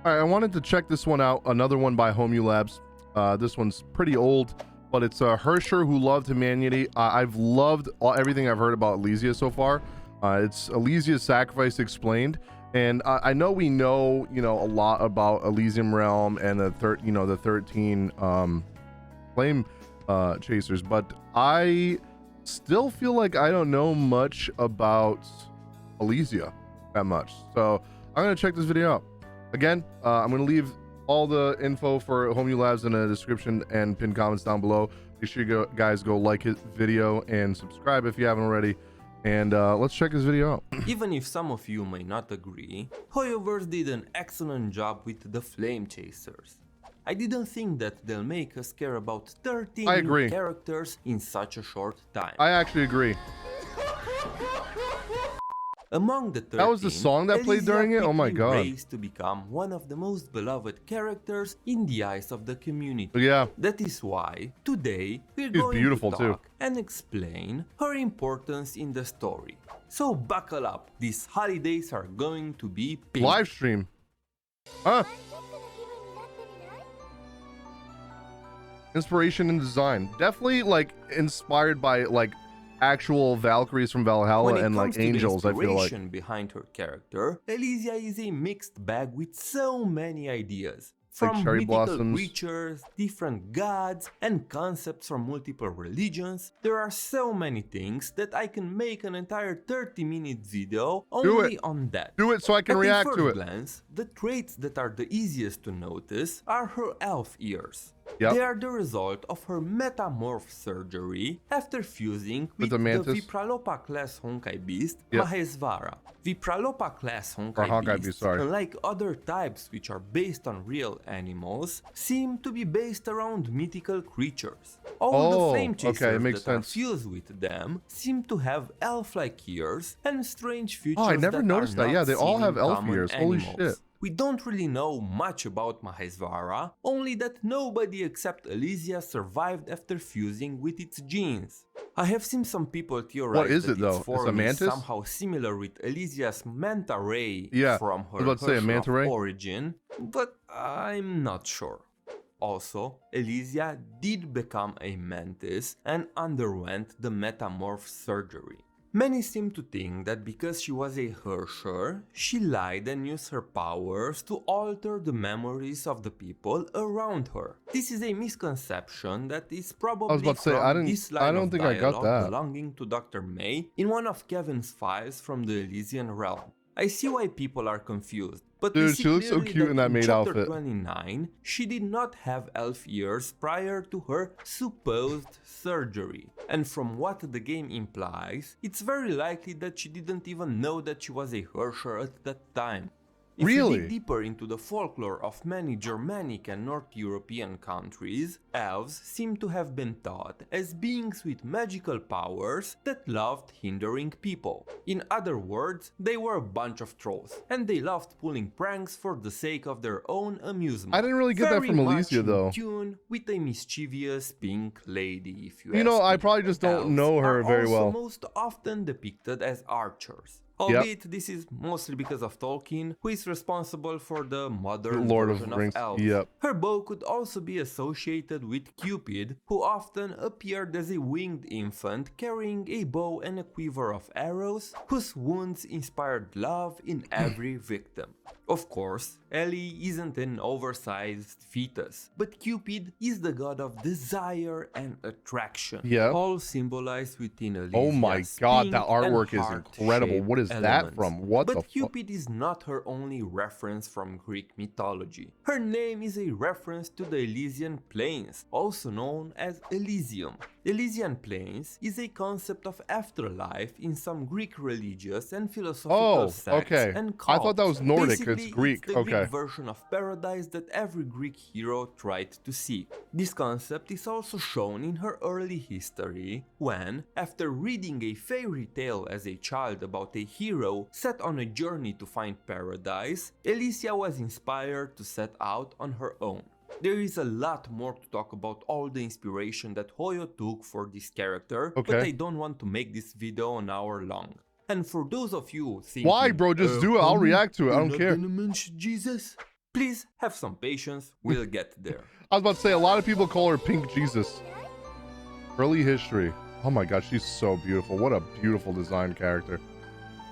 All right, I wanted to check this one out. Another one by Homeu Labs. This one's pretty old, but it's Herrscher Who Loved Humanity. I've loved everything I've heard about ELYSIA so far. It's ELYSIA's Sacrifice Explained, and I know we know a lot about Elysium Realm and the 13 flame chasers, but I still feel like I don't know much about ELYSIA that much. So I'm gonna check this video out. Again, I'm going to leave all the info for Homeu Labs in the description and pinned comments down below. Make sure you guys go like his video and subscribe if you haven't already. And let's check this video out. Even if some of you may not agree, Hoyoverse did an excellent job with the Flame Chasers. I didn't think that they'll make us care about 13 new characters in such a short time. I actually agree. Among the 13, that was the song that played during it? Oh my god. Raised to become one of the most beloved characters in the eyes of the community. Yeah. That is why today we're going to talk and explain her importance in the story. So buckle up, these holidays are going to be pink. Live stream. Huh? Inspiration and design. Definitely like inspired by like actual Valkyries from Valhalla and like angels. I feel like behind her character, ELYSIA is a mixed bag with so many ideas. From like cherry mythical blossoms, creatures, different gods, and concepts from multiple religions, there are so many things that I can make an entire 30-minute video only on that. Do it so I can react to it. At first glance, the traits that are the easiest to notice are her elf ears. Yep. They are the result of her metamorph surgery after fusing with the Vipralopa class Honkai beast, Mahesvara. Vipralopa class Honkai beasts, unlike other types which are based on real animals, seem to be based around mythical creatures. All the flame chasers that are fused with them seem to have elf-like ears and strange features. I never noticed that. Yeah, they all have elf ears. Holy shit. We don't really know much about Mahesvara, only that nobody except ELYSIA survived after fusing with its genes. I have seen some people theorize that its form is somehow similar with ELYSIA's manta ray from her Herrscher origin, but I'm not sure. Also, ELYSIA did become a mantis and underwent the metamorph surgery. Many seem to think that because she was a Herrscher, she lied and used her powers to alter the memories of the people around her. This is a misconception that is probably from this line of dialogue belonging to Dr. May in one of Kevin's files from the Elysian realm. I see why people are confused, but dude, she looks so cute in that maid outfit. 29, she did not have elf ears prior to her supposed surgery, and from what the game implies, it's very likely that she didn't even know that she was a Herrscher at that time. If you dig deeper into the folklore of many Germanic and North European countries, elves seem to have been thought as beings with magical powers that loved hindering people. In other words, they were a bunch of trolls, and they loved pulling pranks for the sake of their own amusement. I didn't really get that from ELYSIA though. In tune with a mischievous pink lady, if you ask me. I probably just don't know her very well. Also most often depicted as archers. Albeit this is mostly because of Tolkien, who is responsible for the modern version of elves. Her bow could also be associated with Cupid, who often appeared as a winged infant carrying a bow and a quiver of arrows, whose wounds inspired love in every victim. Of course, Ellie isn't an oversized fetus, but Cupid is the god of desire and attraction, all symbolized within ELYSIA's oh my god, that artwork is incredible. What is that from? What the fuck? But Cupid is not her only reference from Greek mythology. Her name is a reference to the Elysian Plains, also known as Elysium. Elysian Plains is a concept of afterlife in some Greek religious and philosophical sects and cults. I thought that was Nordic. It's Greek. It's the Greek version of paradise that every Greek hero tried to seek. This concept is also shown in her early history, when, after reading a fairy tale as a child about a hero set on a journey to find paradise, ELYSIA was inspired to set out on her own. There is a lot more to talk about all the inspiration that Hoyo took for this character, but I don't want to make this video an hour long. And for those of you thinking, why bro, just do it, I'll react to it, I don't care. Gonna mention Jesus? Please have some patience, we'll get there. I was about to say, a lot of people call her Pink Jesus. Early history. Oh my god, she's so beautiful. What a beautiful design character.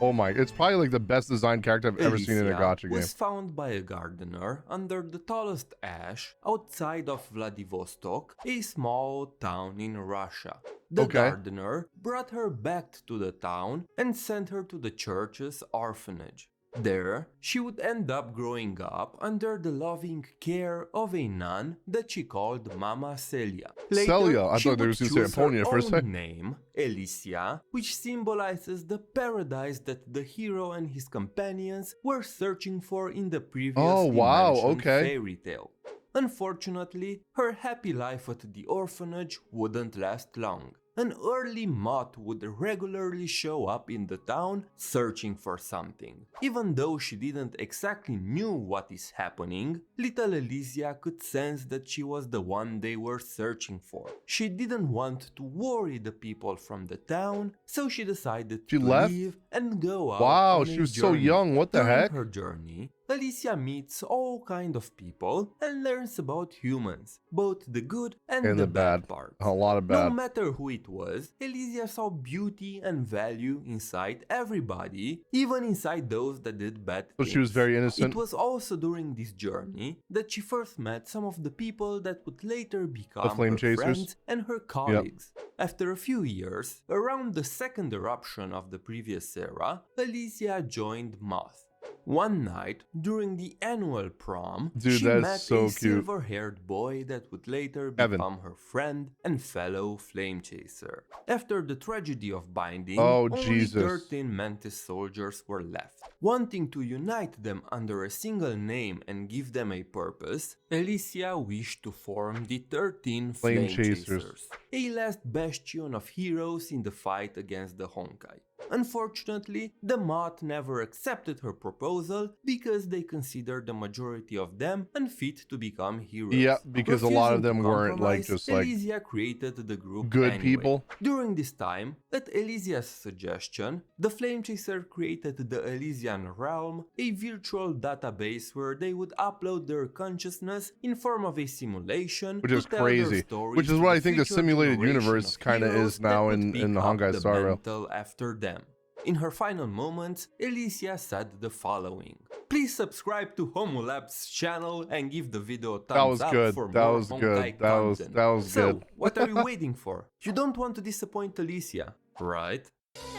Oh my, it's probably like the best designed character I've ever seen in a gacha game. Was found by a gardener under the tallest ash outside of Vladivostok, a small town in Russia. The gardener brought her back to the town and sent her to the church's orphanage. There, she would end up growing up under the loving care of a nun that she called Mama Celia. Later, Celia? I thought they were going to say Antonia for a second. Name, ELYSIA, which symbolizes the paradise that the hero and his companions were searching for in the previous fairy tale. Unfortunately, her happy life at the orphanage wouldn't last long. An early moth would regularly show up in the town searching for something. Even though she didn't exactly knew what is happening, little ELYSIA could sense that she was the one they were searching for. She didn't want to worry the people from the town, so she decided to leave and go out on a she was journey. So young, what the heck? During her journey, ELYSIA meets all kind of people and learns about humans, both the good and the bad parts. A lot of bad. No matter who it was, ELYSIA saw beauty and value inside everybody, even inside those that did bad things. So she was very innocent. It was also during this journey that she first met some of the people that would later become her friends and her colleagues. After a few years, around the second eruption of the previous era, ELYSIA joined MOTHs. One night, during the annual prom, she met a silver-haired boy that would later become her friend and fellow flame chaser. After the tragedy of binding, only 13 Mantis soldiers were left. Wanting to unite them under a single name and give them a purpose, ELYSIA wished to form the 13 Flame Chasers, a last bastion of heroes in the fight against the Honkai. Unfortunately, the moth never accepted her proposal because they considered the majority of them unfit to become heroes. Yeah, because a lot of them weren't like just like ELYSIA created the group good people. During this time, at ELYSIA's suggestion, the Flame Chaser created the Elysian Realm, a virtual database where they would upload their consciousness in form of a simulation, which is crazy. Which is what I think the simulated universe kind of is now in the Honkai Star Rail. After them. In her final moments, ELYSIA said the following: "Please subscribe to Homolab's channel and give the video a thumbs up for more Honkai content." That was good. What are you waiting for? You don't want to disappoint ELYSIA, right?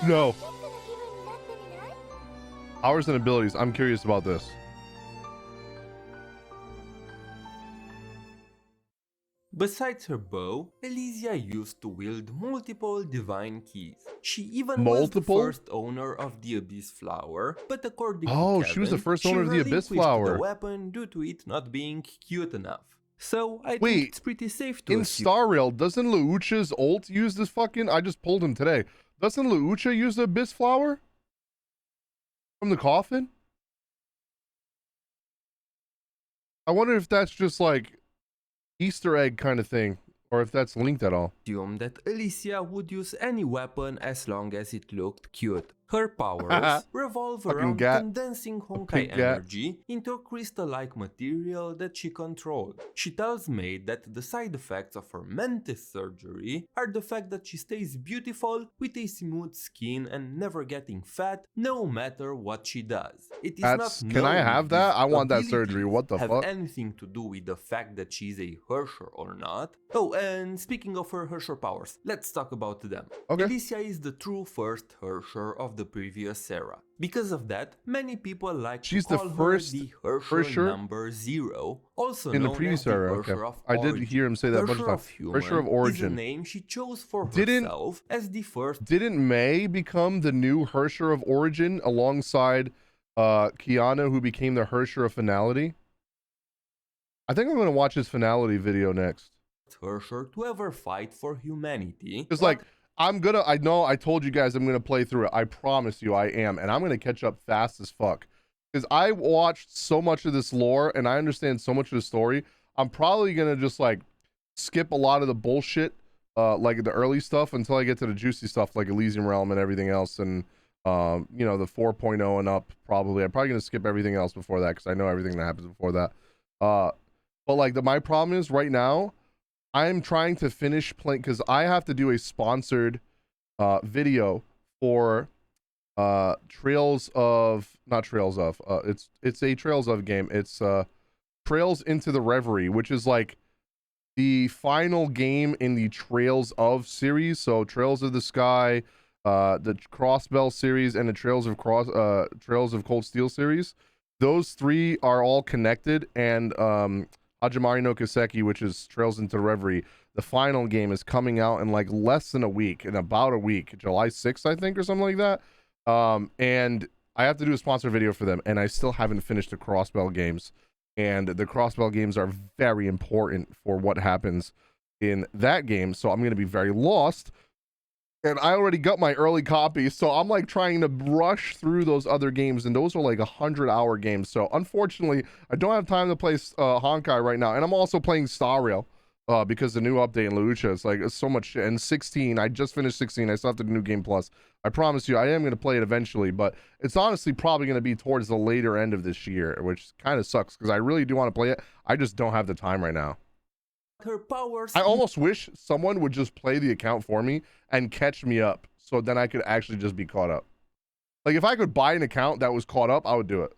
No. Powers and abilities. I'm curious about this. Besides her bow, ELYSIA used to wield multiple divine keys. She even was the first owner of the Abyss Flower, but according to Kevin, she was the first owner of the Abyss Flower. The weapon due to it not being cute enough. So I think it's pretty safe to in assume. Star Rail, doesn't Lucha's ult use this fucking? I just pulled him today. Doesn't Lucha use the Abyss Flower from the coffin? I wonder if that's just like Easter egg kind of thing, or if that's linked at all. Assume that ELYSIA would use any weapon as long as it looked cute. Her powers revolve around condensing Honkai energy into a crystal-like material that she controlled. She tells Maid that the side effects of her Mantis surgery are the fact that she stays beautiful with a smooth skin and never getting fat no matter what she does. It is not known can I have that? I want that surgery. What the fuck? Have anything to do with the fact that she's a Herrscher or not. Oh, and speaking of her Herrscher powers, let's talk about them. ELYSIA is the true first Herrscher of the previous era. Because of that, many people like to call her the Herrscher number 0, also in the known previous as the era. Herrscher of I Origin. did hear him say that a bunch of times. Herrscher of Origin is the name she chose for herself as the first. Didn't May become the new Herrscher of Origin alongside Kiana, who became the Herrscher of Finality? I think I'm going to watch his Finality video next. Herrscher to ever fight for humanity. It's like, I know I told you guys I'm going to play through it. I promise you I am. And I'm going to catch up fast as fuck. Because I watched so much of this lore and I understand so much of the story. I'm probably going to just like skip a lot of the bullshit, like the early stuff until I get to the juicy stuff like Elysian Realm and everything else. And You know, the 4.0 and up, probably. I'm probably gonna skip everything else before that because I know everything that happens before that. But like my problem is right now, I'm trying to finish playing because I have to do a sponsored video for Trails of, not Trails of, it's a Trails of game. It's Trails into the Reverie, which is like the final game in the Trails of series. So Trails of the Sky, the Crossbell series, and the Trails of Cold Steel series. Those three are all connected, and Hajimari no Kiseki, which is Trails into Reverie, the final game is coming out in like less than a week, in about a week, July 6th, I think, or something like that. And I have to do a sponsor video for them, and I still haven't finished the Crossbell games. And the Crossbell games are very important for what happens in that game, so I'm going to be very lost. And I already got my early copy, so I'm like trying to rush through those other games, and those are like 100-hour games. So unfortunately, I don't have time to play Honkai right now, and I'm also playing Star Rail because the new update in Lucha, it's so much shit. And 16, I just finished 16. I still have to do New Game Plus. I promise you, I am going to play it eventually, but it's honestly probably going to be towards the later end of this year, which kind of sucks because I really do want to play it. I just don't have the time right now. Her powers. I almost wish someone would just play the account for me and catch me up, so then I could actually just be caught up. Like if I could buy an account that was caught up, I would do it.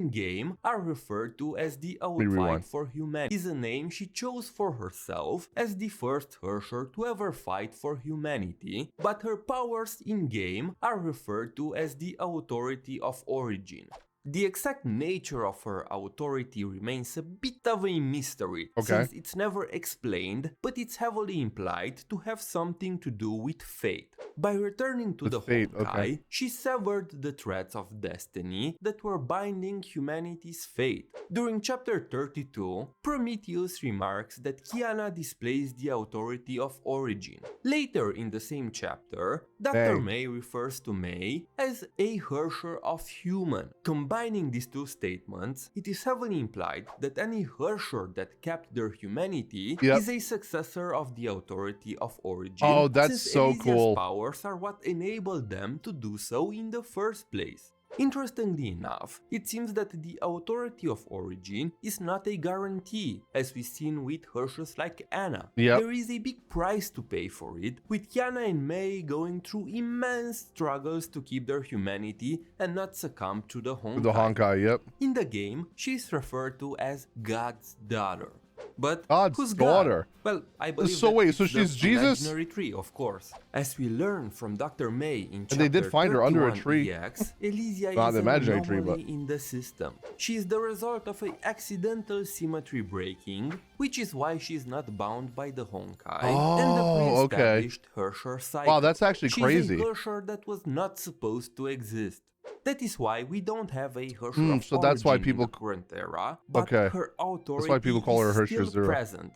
Game are referred to as the Outfight for Humanity, is a name she chose for herself as the first Herrscher to ever fight for humanity, but her powers in-game are referred to as the Authority of Origin. The exact nature of her authority remains a bit of a mystery, since it's never explained, but it's heavily implied to have something to do with fate. By returning to the Honkai, she severed the threads of destiny that were binding humanity's fate. During chapter 32, Prometheus remarks that Kiana displays the authority of origin. Later in the same chapter, Dr. May refers to May as a Herrscher of human. Combining these two statements, it is heavily implied that any Herrscher that kept their humanity is a successor of the authority of origin. Oh, that's so Elysia's cool. Powers are what enabled them to do so in the first place. Interestingly enough, it seems that the authority of origin is not a guarantee, as we've seen with Herrschers like Anna. There is a big price to pay for it, with Kiana and May going through immense struggles to keep their humanity and not succumb to the Honkai. In the game, she is referred to as God's daughter. But who's daughter? God? Well, I believe so wait, so she's Jesus? Imaginary tree, of course. As we learn from Dr. May in chapter and they did find her under a tree. EX, ELYSIA not is an imaginary tree, but in the system. She is the result of an accidental symmetry breaking, which is why she is not bound by the Honkai and the pre-established Herrscher cycle. Wow, that's actually crazy. She's a Herrscher that was not supposed to exist. That is why we don't have a Herrscher of so that's why people in the current era, but her authority that's why people call her Herrscher still present.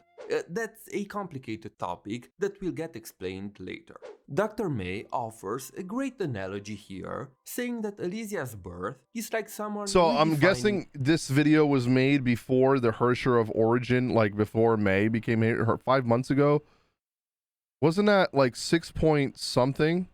That's a complicated topic that will get explained later. Dr. May offers a great analogy here, saying that ELYSIA's birth is like someone... So I'm guessing this video was made before the Herrscher of Origin, like before May became 5 months ago. Wasn't that like 6 point something?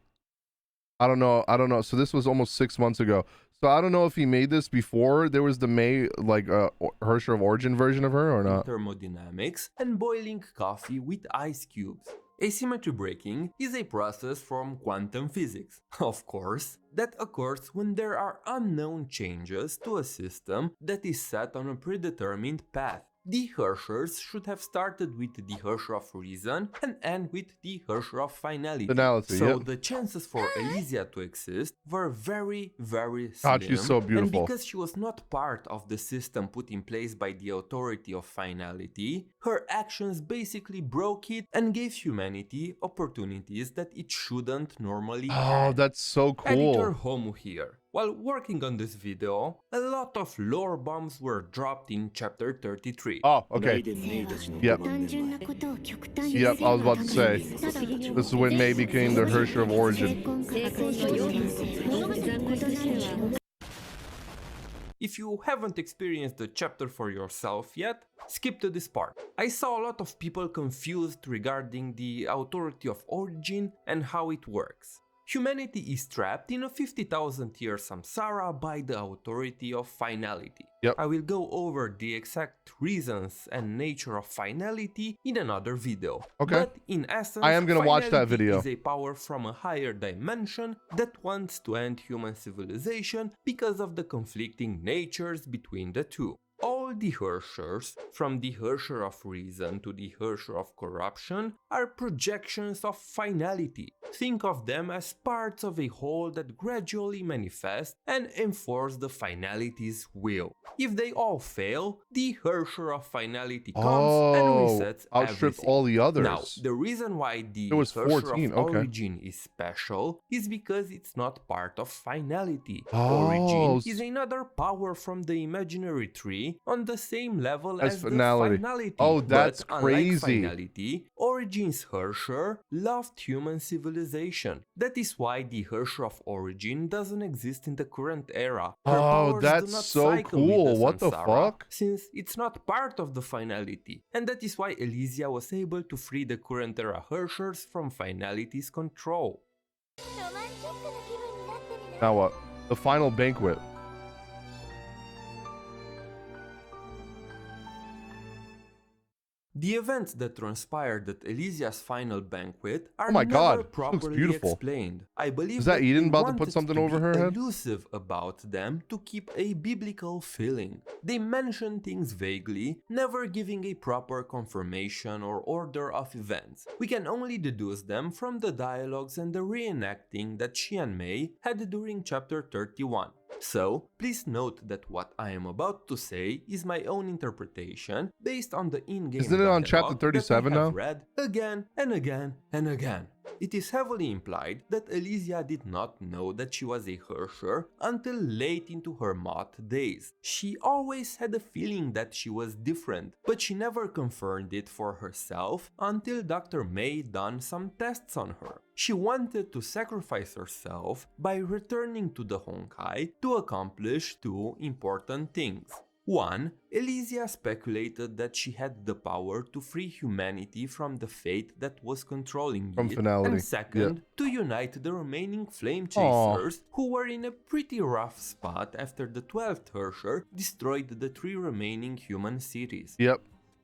I don't know. So this was almost 6 months ago. So I don't know if he made this before there was the May, like, Herrscher of Origin version of her or not. Thermodynamics and boiling coffee with ice cubes. Asymmetry breaking is a process from quantum physics, of course, that occurs when there are unknown changes to a system that is set on a predetermined path. The Herrschers should have started with the Herrscher of Reason and end with the Herrscher of Finality. So the chances for ELYSIA to exist were very, very slim. God, she's so beautiful. And because she was not part of the system put in place by the Authority of Finality, her actions basically broke it and gave humanity opportunities that it shouldn't normally have. Oh, that's so cool. Editor Homu here. While working on this video, a lot of lore bombs were dropped in chapter 33. Oh, okay. Yep, I was about to say, this is when May became the Herrscher of Origin. If you haven't experienced the chapter for yourself yet, skip to this part. I saw a lot of people confused regarding the Authority of Origin and how it works. Humanity is trapped in a 50,000-year samsara by the authority of finality. Yep. I will go over the exact reasons and nature of finality in another video. Okay. But in essence, I am gonna watch that video. Is a power from a higher dimension that wants to end human civilization because of the conflicting natures between the two. All the Herrschers, from the Herrscher of reason to the Herrscher of corruption, are projections of finality. Think of them as parts of a whole that gradually manifest and enforce the finality's will. If they all fail, the Herrscher of finality comes and resets outstrip everything. all the others. Now, the reason why the Herrscher 14, of origin is special is because it's not part of finality. Oh, Origin is another power from the imaginary tree on the same level as finality. The finality. Oh, that's but crazy. Unlike finality, Origin's Herrscher loved human civilization. That is why the Herrscher of Origin doesn't exist in the current era. Her powers that's do not so cycle with cool. What the samsara, fuck? Since it's not part of the finality. And that is why ELYSIA was able to free the current era Herrschers from finality's control. Now what? The final banquet. The events that transpired at ELYSIA's final banquet are my never God, properly beautiful. explained. I believe Is that Eden they about to put wanted something to over be her head? elusive about them to keep a biblical feeling. They mention things vaguely, never giving a proper confirmation or order of events. We can only deduce them from the dialogues and the reenacting that she and May had during chapter 31. So, please note that what I am about to say is my own interpretation based on the in-game Isn't it on chapter 37 that I have now? read again and again and again. It is heavily implied that ELYSIA did not know that she was a Herrscher until late into her moth days. She always had a feeling that she was different, but she never confirmed it for herself until Dr. May done some tests on her. She wanted to sacrifice herself by returning to the Honkai to accomplish two important things. 1. ELYSIA speculated that she had the power to free humanity from the fate that was controlling it, finality. and second, to unite the remaining flame chasers who were in a pretty rough spot after the 12th Herrscher destroyed the 3 remaining human cities. Yep.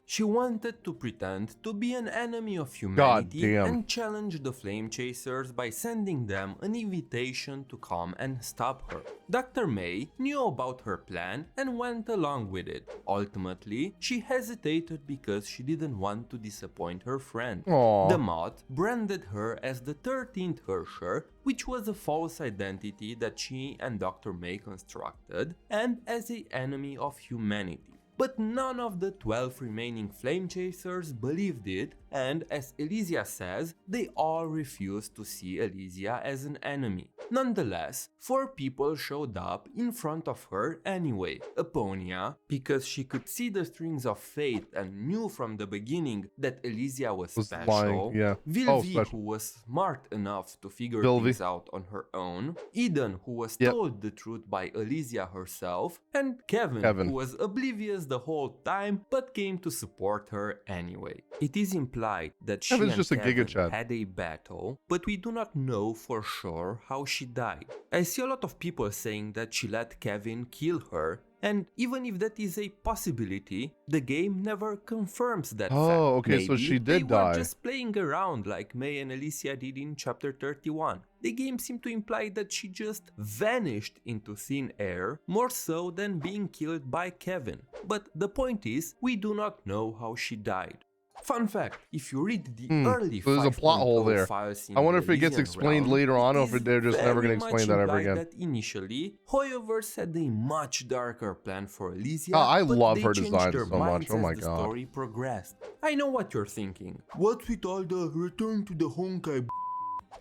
She wanted to pretend to be an enemy of humanity God damn. and challenge the flame chasers by sending them an invitation to come and stop her. Dr. May knew about her plan and went along with it. Ultimately, she hesitated because she didn't want to disappoint her friend. Aww. The moth branded her as the 13th Herrscher, which was a false identity that she and Dr. May constructed, and as an enemy of humanity. But none of the 12 remaining flame chasers believed it, and as ELYSIA says, they all refused to see ELYSIA as an enemy. Nonetheless, 4 people showed up in front of her anyway. Eponia, because she could see the strings of fate and knew from the beginning that ELYSIA was special. Lying, yeah. Vilvi, who was smart enough to figure things out on her own. Eden, who was told the truth by ELYSIA herself. And Kevin, who was oblivious the whole time but came to support her anyway. It is implied that she and Kevin had a battle, but we do not know for sure how she died. I see a lot of people saying that she let Kevin kill her, and even if that is a possibility, the game never confirms that fact. Okay, Maybe so she did die. They were just playing around like May and ELYSIA did in chapter 31. The game seemed to imply that she just vanished into thin air, more so than being killed by Kevin. But the point is, we do not know how she died. Fun fact, if you read the early there's a plot hole there. files in I wonder the if it gets Elysian explained realm, later on, or if it they're just never going to explain that ever again. That initially, Hoyoverse had a much darker plan for ELYSIA, I but love they her changed design their so much. minds Oh my as the god. story progressed. I know what you're thinking. What with all the return to the Honkai?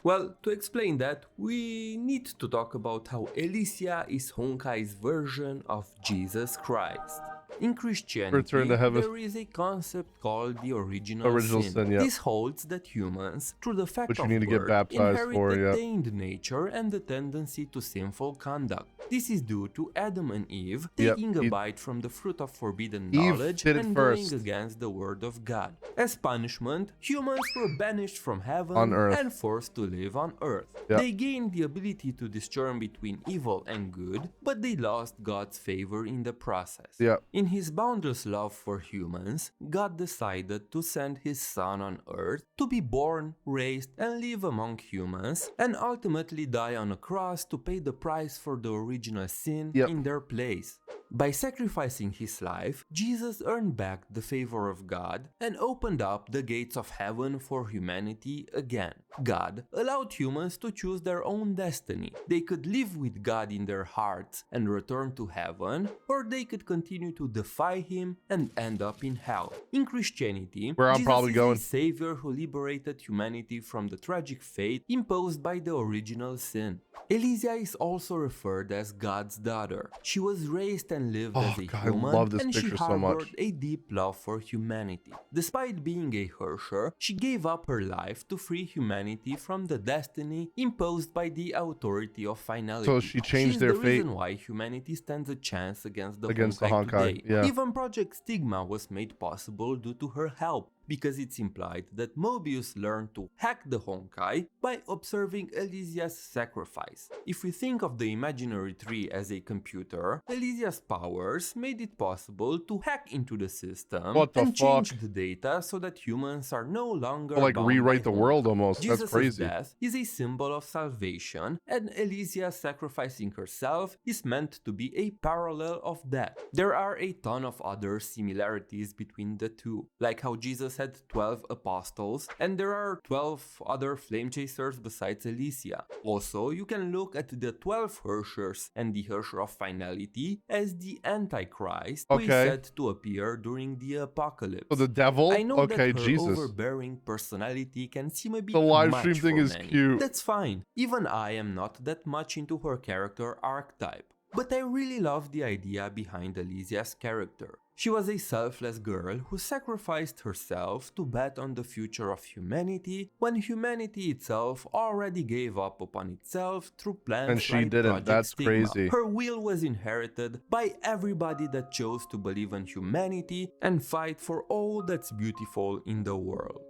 Well, to explain that, we need to talk about how ELYSIA is Honkai's version of Jesus Christ. In Christianity, Return to heaven. there is a concept called the original sin. Yep. This holds that humans, through the fact which you of need to get birth, baptized inherit for, a yep. tainted nature and the tendency to sinful conduct. This is due to Adam and Eve Yep. taking a bite from the fruit of forbidden knowledge and going against the word of God. As punishment, humans were banished from heaven and forced to live on earth. Yep. They gained the ability to discern between evil and good, but they lost God's favor in the process. Yep. In his boundless love for humans, God decided to send his son on earth to be born, raised, and live among humans, and ultimately die on a cross to pay the price for the original sin in their place. By sacrificing his life, Jesus earned back the favor of God and opened up the gates of heaven for humanity again. God allowed humans to choose their own destiny. They could live with God in their hearts and return to heaven, or they could continue to defy him and end up in hell. In Christianity, Jesus is a savior who liberated humanity from the tragic fate imposed by the original sin. ELYSIA is also referred as God's daughter. She was raised and lived as a human, and she harbored a deep love for humanity. Despite being a Herrscher, she gave up her life to free humanity from the destiny imposed by the authority of finality. So she changed their fate. She's the reason why humanity stands a chance against the Honkai today. Yeah. Even Project Stigma was made possible due to her help, because it's implied that Mobius learned to hack the Honkai by observing ELYSIA's sacrifice. If we think of the imaginary tree as a computer, ELYSIA's powers made it possible to hack into the system and change the data so that humans are no longer like rewrite the world almost. Jesus' That's crazy. death is a symbol of salvation, and ELYSIA sacrificing herself is meant to be a parallel of that. There are a ton of other similarities between the two, like how Jesus had 12 apostles, and there are 12 other flame chasers besides ELYSIA. Also, you can look at the 12 Herrschers and the Herrscher of Finality as the Antichrist, who is said to appear during the apocalypse. So the devil? I know that her overbearing personality can seem a bit the live much stream thing for is many. cute. That's fine. Even I am not that much into her character archetype. But I really love the idea behind ELYSIA's character. She was a selfless girl who sacrificed herself to bet on the future of humanity when humanity itself already gave up upon itself through plans and she like didn't. Project That's Stigma. crazy. Her will was inherited by everybody that chose to believe in humanity and fight for all that's beautiful in the world.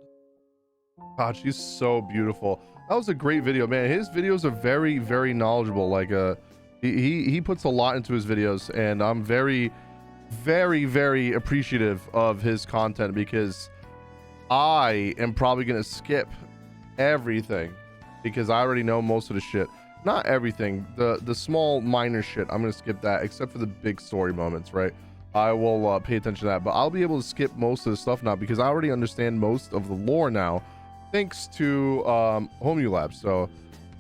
God, she's so beautiful. That was a great video, man. His videos are very, very knowledgeable. Like he puts a lot into his videos, and I'm very, very appreciative of his content, because I am probably gonna skip everything because I already know most of the shit. Not everything, the small minor shit, I'm gonna skip that, except for the big story moments, right? I will pay attention to that, but I'll be able to skip most of the stuff now because I already understand most of the lore now, thanks to HOMULabs. So,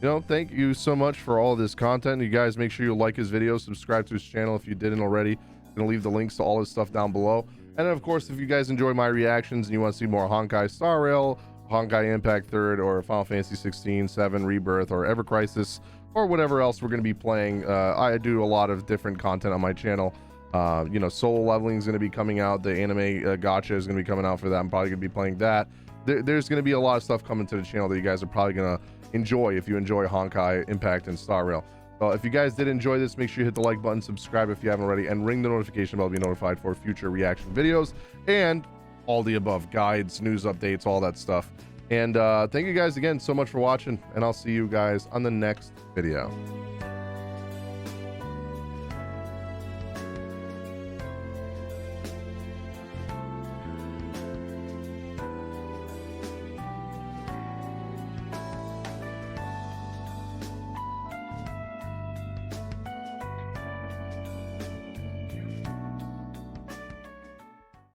you know, thank you so much for all this content. You guys make sure you like his video, subscribe to his channel if you didn't already. I'm gonna leave the links to all his stuff down below. And then, of course, if you guys enjoy my reactions and you want to see more Honkai Star Rail, Honkai Impact 3rd, or Final Fantasy 16, 7 Rebirth, or Ever Crisis, or whatever else we're going to be playing, I do a lot of different content on my channel. You know, solo leveling is going to be coming out. The anime gacha is going to be coming out for that. I'm probably going to be playing that. There's going to be a lot of stuff coming to the channel that you guys are probably going to enjoy if you enjoy Honkai Impact and Star Rail. So if you guys did enjoy this, make sure you hit the like button, subscribe if you haven't already, and ring the notification bell to be notified for future reaction videos and all the above, guides, news updates, all that stuff. And thank you guys again so much for watching, and I'll see you guys on the next video.